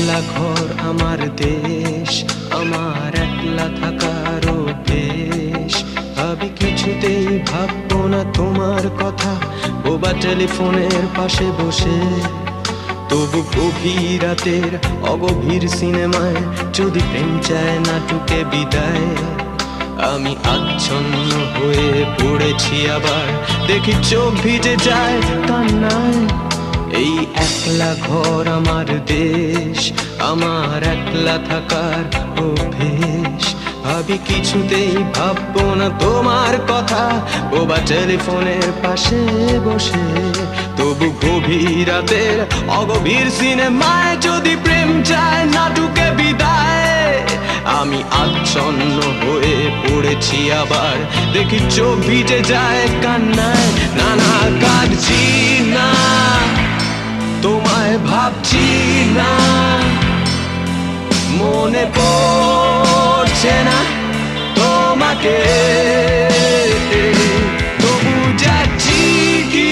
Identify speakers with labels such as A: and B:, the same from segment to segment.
A: একলা ঘর আমার দেশ, আমার একলা থাকার অভ্যেস। ভাবি কিছুতেই ভাববো না তোমার কথা, বোবা টেলিফোনের পাশে বসে। তবু গভীর রাতের অগভীর সিনেমায় যদি প্রেম চায় নাটকে বিদায়। আমি আচ্ছন্ন হয়ে পড়েছি, আবার দেখি চোখ ভিজে যায় কান্নায়। এই একলা ঘর আমার দেশ, আমার একলা থাকার অভ্যেস। ভাবি কিছুতেই ভাববো না তোমার কথা, বোবা টেলিফোনের পাশে বসে। তবু গভীর রাতের অগভীর সিনেমায় যদি প্রেম চায় নাটকে বিদায়। আমি আচ্ছন্ন হয়ে পড়েছি, আবার দেখি চোখ ভিজে যায় কান্নায়। না না, কাঁদছি না, তোমায় ভাবছি না, মনে পড়ছে না তোমাকে। তবু যাচ্ছি কি,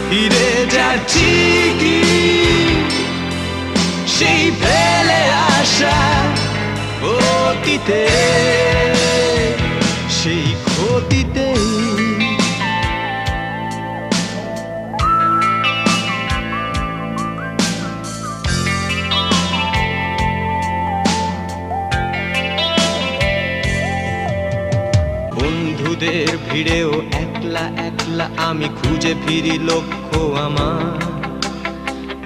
A: ফিরে যাচ্ছি কি সেই ফেলে আসা অতীতে, সেই ক্ষতিতেই। বন্ধুদের ভিড়েও একলা একলা আমি খুঁজে ফিরি লক্ষ্য আমার।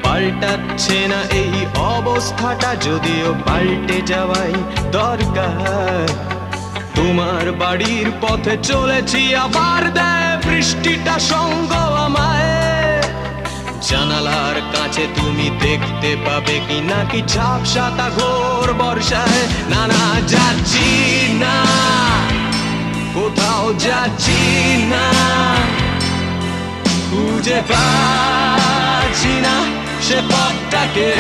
A: পাল্টাচ্ছে না এই অবস্থাটা, যদিও পাল্টে যাওয়াই দরকার। তোমার বাড়ির পথে চলেছি, আবার দেয় বৃষ্টিটা সঙ্গ আমায়। জানালার কাছে তুমি দেখতে পাবে কি নাকি ঝাপসাতা ঘোর বর্ষায়। না না, যাচ্ছি না, কোথাও যাচ্ছি না, খুঁজে পাচ্ছি না সে পথটাকে।